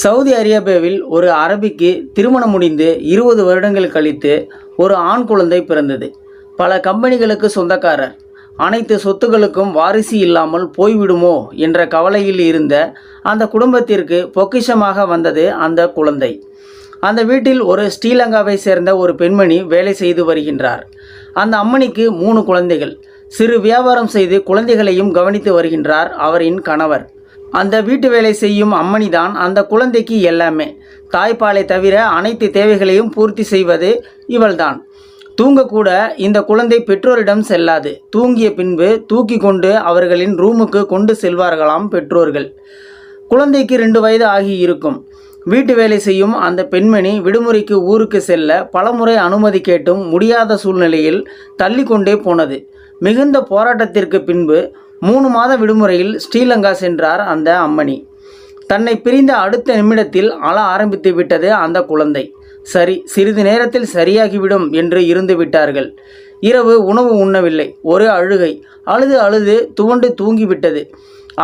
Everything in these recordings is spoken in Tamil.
சவுதி அரேபியாவில் ஒரு அரபிக்கு திருமணம் முடிந்து 20 வருடங்கள் கழித்து ஒரு ஆண் குழந்தை பிறந்தது. பல கம்பெனிகளுக்கு சொந்தக்காரர். அனைத்து சொத்துக்களுக்கும் வாரிசு இல்லாமல் போய்விடுமோ என்ற கவலையில் இருந்த அந்த குடும்பத்திற்கு பொக்கிஷமாக வந்தது அந்த குழந்தை. அந்த வீட்டில் ஒரு ஸ்ரீலங்காவை சேர்ந்த ஒரு பெண்மணி வேலை செய்து வருகின்றார். அந்த அம்மணிக்கு 3 குழந்தைகள். சிறு வியாபாரம் செய்து குழந்தைகளையும் கவனித்து வருகின்றார் அவரின் கணவர். அந்த வீட்டு வேலை செய்யும் அம்மணிதான் அந்த குழந்தைக்கு எல்லாமே. தாய்ப்பாலை தவிர அனைத்து தேவைகளையும் பூர்த்தி செய்வது இவள்தான். தூங்கக்கூட இந்த குழந்தை பெற்றோரிடம் செல்லாது. தூங்கிய பின்பு தூக்கி கொண்டு அவர்களின் ரூமுக்கு கொண்டு செல்வார்களாம் பெற்றோர்கள். குழந்தைக்கு 2 வயது ஆகி இருக்கும். வீட்டு வேலை செய்யும் அந்த பெண்மணி விடுமுறைக்கு ஊருக்கு செல்ல பலமுறை அனுமதி கேட்டும் முடியாத சூழ்நிலையில் தள்ளி கொண்டே போனது. மிகுந்த போராட்டத்திற்கு பின்பு 3 மாத விடுமுறையில் ஸ்ரீலங்கா சென்றார் அந்த அம்மணி. தன்னை பிரிந்த அடுத்த நிமிடத்தில் அழ ஆரம்பித்து விட்டது அந்த குழந்தை. சரி, சிறிது நேரத்தில் சரியாகிவிடும் என்று இருந்து விட்டார்கள். இரவு உணவு உண்ணவில்லை. ஒரே அழுகை. அழுது அழுது துவண்டு தூங்கிவிட்டது.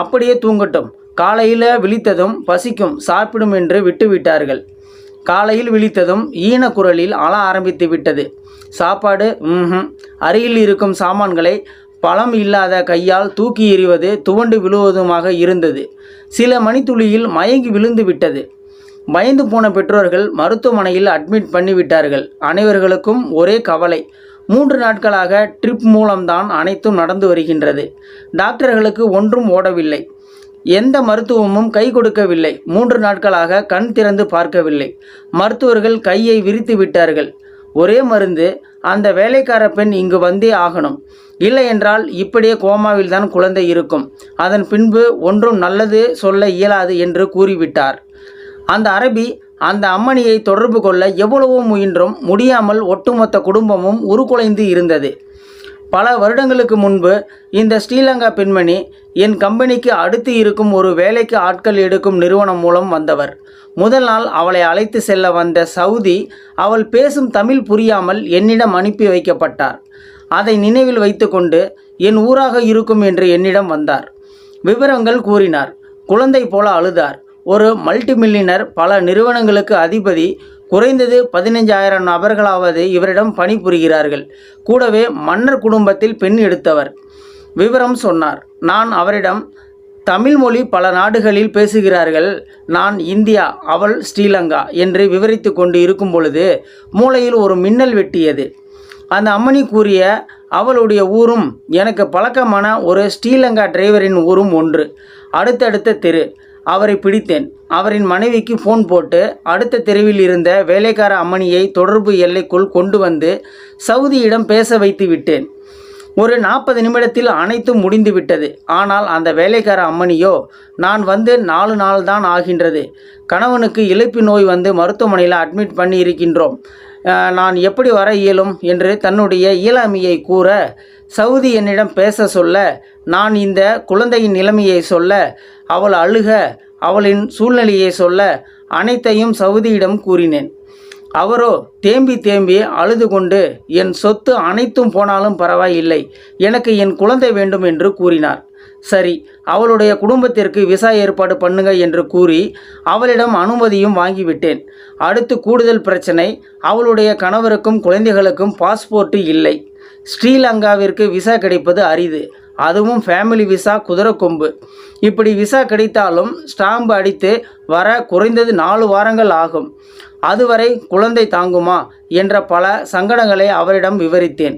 அப்படியே தூங்கட்டும், காலையில் விழித்ததும் பசிக்கும், சாப்பிடும் என்று விட்டுவிட்டார்கள். காலையில் விழித்ததும் ஈன குரலில் அழ ஆரம்பித்து விட்டது. சாப்பாடு அருகில் இருக்கும் சாமான்களை பலம் இல்லாத கையால் தூக்கி எறிவது, துவண்டு விழுவதுமாக இருந்தது. சில மணித்துளியில் மயங்கி விழுந்து விட்டது. பயந்து போன பெற்றோர்கள் மருத்துவமனையில் அட்மிட் பண்ணிவிட்டார்கள். அனைவர்களுக்கும் ஒரே கவலை. 3 நாட்களாக ட்ரிப் மூலம்தான் அனைத்தும் நடந்து வருகின்றது. டாக்டர்களுக்கு ஒன்றும் ஓடவில்லை. எந்த மருத்துவமும் கை கொடுக்கவில்லை. 3 நாட்களாக கண் திறந்து பார்க்கவில்லை. மருத்துவர்கள் கையை விரித்து விட்டார்கள். ஒரே மருந்து, அந்த வேலைக்கார பெண் இங்கு வந்தே ஆகணும், இல்லை என்றால் இப்படியே கோமாவில் தான் குழந்தை இருக்கும், அதன் பின்பு ஒன்றும் நல்லது சொல்ல இயலாது என்று கூறிவிட்டார். அந்த அரபி அந்த அம்மணியை தொடர்பு கொள்ள எவ்வளவோ முயன்றும் முடியாமல் ஒட்டுமொத்த குடும்பமும் உருக்குலைந்து இருந்தது. பல வருடங்களுக்கு முன்பு இந்த ஸ்ரீலங்கா பெண்மணி என் கம்பெனிக்கு அடுத்து இருக்கும் ஒரு வேலைக்கு ஆட்கள் எடுக்கும் நிறுவனம் மூலம் வந்தவர். முதல் நாள் அவளை அழைத்து செல்ல வந்த சவுதி அவள் பேசும் தமிழ் புரியாமல் என்னிடம் அனுப்பி வைக்கப்பட்டார். அதை நினைவில் வைத்துக்கொண்டு என் ஊராக இருக்கும் என்று என்னிடம் வந்தார். விவரங்கள் கூறினார். குழந்தை போல அழுதார். ஒரு மல்டி மில்லியனர், பல நிறுவனங்களுக்கு அதிபதி, குறைந்தது 15,000 நபர்களாவது இவரிடம் பணிபுரிகிறார்கள். கூடவே மன்னர் குடும்பத்தில் பெண் எடுத்தவர். விவரம் சொன்னார். நான் அவரிடம் தமிழ் மொழி பல நாடுகளில் பேசுகிறார்கள், நான் இந்தியா, அவள் ஸ்ரீலங்கா என்று விவரித்து கொண்டு இருக்கும் பொழுது மூளையில் ஒரு மின்னல் வெட்டியது. அந்த அம்மணி கூறிய அவளுடைய ஊரும் எனக்கு பழக்கமான ஒரு ஸ்ரீலங்கா டிரைவரின் ஊரும் ஒன்று. அடுத்தடுத்த தெரு. அவரை பிடித்தேன். அவரின் மனைவிக்கு ஃபோன் போட்டு அடுத்த தெருவில் இருந்த வேலைக்கார அம்மணியை தொடர்பு எல்லைக்குள் கொண்டு வந்து சவுதியிடம் பேச வைத்து விட்டேன். ஒரு 40 நிமிடத்தில் அனைத்தும் முடிந்து விட்டது. ஆனால் அந்த வேலைக்கார அம்மணியோ, நான் வந்து 4 நாள் தான் ஆகின்றது, கணவனுக்கு இளைப்பு நோய் வந்து மருத்துவமனையில் அட்மிட் பண்ணி இருக்கின்றோம், நான் எப்படி வர இயலும் என்று தன்னுடைய இயலாமையை கூற, சவுதி என்னிடம் பேச சொல்ல, நான் இந்த குழந்தையின் நிலைமையை சொல்ல, அவள் அழுக, அவளின் சூழ்நிலையை சொல்ல, அனைத்தையும் சவுதியிடம் கூறினேன். அவரோ தேம்பி தேம்பி அழுது கொண்டு, என் சொத்து அனைத்தும் போனாலும் பரவாயில்லை, எனக்கு என் குழந்தை வேண்டும் என்று கூறினார். சரி, அவளுடைய குடும்பத்திற்கு விசா ஏற்பாடு பண்ணுங்க என்று கூறி அவளிடம் அனுமதியும் வாங்கிவிட்டேன். அடுத்து கூடுதல் பிரச்சனை, அவளுடைய கணவருக்கும் குழந்தைகளுக்கும் பாஸ்போர்ட்டு இல்லை. ஸ்ரீலங்காவிற்கு விசா கிடைப்பது அரிது. அதுவும் ஃபேமிலி விசா, குதிரை கொம்பு. இப்படி விசா கிடைத்தாலும் ஸ்டாம்பு அடித்து வர குறைந்தது 4 வாரங்கள் ஆகும். அதுவரை குழந்தை தாங்குமா என்ற பல சங்கடங்களை அவரிடம் விவரித்தேன்.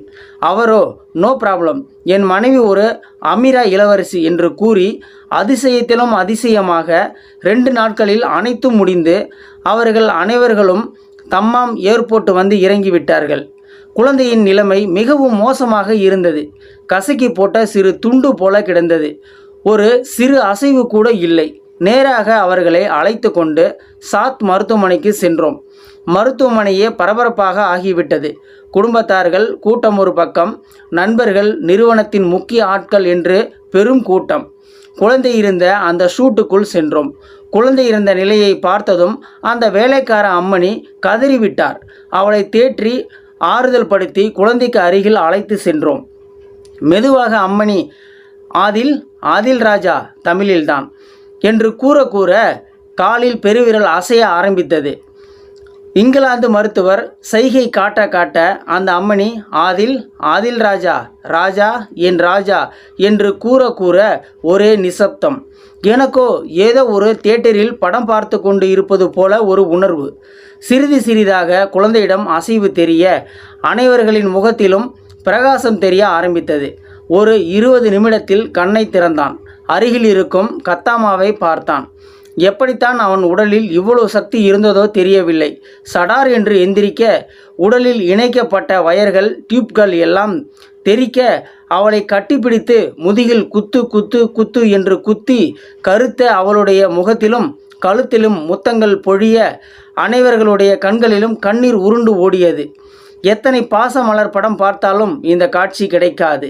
அவரோ நோ ப்ராப்ளம், என் மனைவி ஒரு அமீரா இளவரசி என்று கூறி அதிசயத்திலும் அதிசயமாக 2 நாட்களில் அனைத்தும் முடிந்து அவர்கள் அனைவர்களும் தம்மாம் ஏர்போர்ட் வந்து இறங்கிவிட்டார்கள். குழந்தையின் நிலைமை மிகவும் மோசமாக இருந்தது. கசக்கி போட்ட சிறு துண்டு போல கிடந்தது. ஒரு சிறு அசைவு கூட இல்லை. நேராக அவர்களை அழைத்து கொண்டு சாத் மருத்துவமனைக்கு சென்றோம். மருத்துவமனையே பரபரப்பாக ஆகிவிட்டது. குடும்பத்தார்கள் கூட்டம் ஒரு பக்கம், நண்பர்கள், நிறுவனத்தின் முக்கிய ஆட்கள் என்று பெரும் கூட்டம். குழந்தை இருந்த அந்த ஷூட்டுக்குள் சென்றோம். குழந்தை இருந்த நிலையை பார்த்ததும் அந்த வேலைக்கார அம்மணி கதறிவிட்டார். அவளை தேற்றி ஆறுதல் படுத்தி குழந்தைக்கு அருகில் அழைத்து சென்றோம். மெதுவாக அம்மணி, ஆதில் ராஜா தமிழில்தான் என்று கூற கூற காலில் பெருவிரல் அசைய ஆரம்பித்தது. இங்கிலாந்து மருத்துவர் சைகை காட்ட காட்ட அந்த அம்மணி ஆதில், ஆதில் ராஜா, ராஜா, என் ராஜா என்று கூற கூற ஒரே நிசப்தம். எனக்கோ ஏதோ ஒரு தியேட்டரில் படம் பார்த்து கொண்டு இருப்பது போல ஒரு உணர்வு. சிறிது சிறிதாக குழந்தையிடம் அசைவு தெரிய, அனைவர்களின் முகத்திலும் பிரகாசம் தெரிய ஆரம்பித்தது. ஒரு 20 நிமிடத்தில் கண்ணை திறந்தான். அருகில் இருக்கும் கத்தாமாவை பார்த்தான். எப்படித்தான் அவன் உடலில் இவ்வளவு சக்தி இருந்ததோ தெரியவில்லை. சடார் என்று எந்திரிக்க, உடலில் இணைக்கப்பட்ட வயர்கள், டியூப்கள் எல்லாம் தெறிக்க, அவளை கட்டிப்பிடித்து முதுகில் குத்து குத்து குத்து என்று குத்தி, கருத்த அவளுடைய முகத்திலும் கழுத்திலும் முத்தங்கள் பொழிய, அனைவர்களுடைய கண்களிலும் கண்ணீர் உருண்டு ஓடியது. எத்தனை பாசமலர் படம் பார்த்தாலும் இந்த காட்சி கிடைக்காது.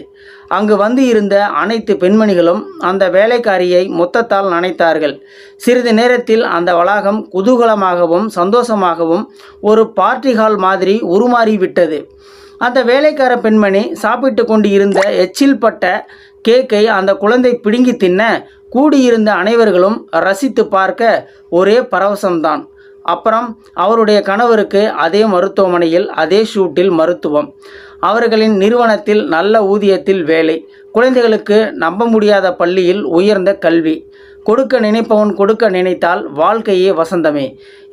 அங்கு வந்து இருந்த அனைத்து பெண்மணிகளும் அந்த வேலைக்காரியை மொத்தத்தால் நனைத்தார்கள். சிறிது நேரத்தில் அந்த வளாகம் குதூகலமாகவும் சந்தோஷமாகவும் ஒரு பார்ட்டி ஹால் மாதிரி உருமாறிவிட்டது. அந்த வேலைக்கார பெண்மணி சாப்பிட்டு கொண்டு இருந்த எச்சில் பட்ட கேக்கை அந்த குழந்தை பிடுங்கி தின்ன, கூடியிருந்த அனைவர்களும் ரசித்து பார்க்க ஒரே பரவசம்தான். அப்புறம் அவருடைய கணவருக்கு அதே மருத்துவமனையில் அதே ஷூட்டில் மருத்துவம், அவர்களின் நிறுவனத்தில் நல்ல ஊதியத்தில் வேலை, குழந்தைகளுக்கு நம்ப முடியாத பள்ளியில் உயர்ந்த கல்வி. கொடுக்க நினைப்பவன் கொடுக்க நினைத்தால் வாழ்க்கையே வசந்தமே.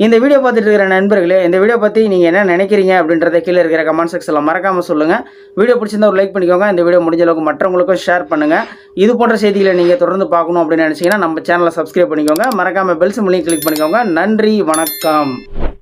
இந்த வீடியோ பார்த்துட்டு இருக்கிற நண்பர்களே, இந்த வீடியோ பற்றி நீங்கள் என்ன நினைக்கிறீங்க அப்படின்றத கீழே இருக்கிற கமெண்ட் செக்ஷனில் மறக்காமல் சொல்லுங்கள். வீடியோ பிடிச்சிருந்தா ஒரு லைக் பண்ணிக்கோங்க. இந்த வீடியோ முடிஞ்ச அளவுக்கு மற்றவங்களுக்கும் ஷேர் பண்ணுங்கள். இது போன்ற செய்திகளை நீங்கள் தொடர்ந்து பார்க்கணும் அப்படின்னு நினச்சிங்கன்னா நம்ம சேனலை சப்ஸ்கிரைப் பண்ணிக்கோங்க. மறக்காமல் பெல் சிம்பலையும் கிளிக் பண்ணிக்கோங்க. நன்றி, வணக்கம்.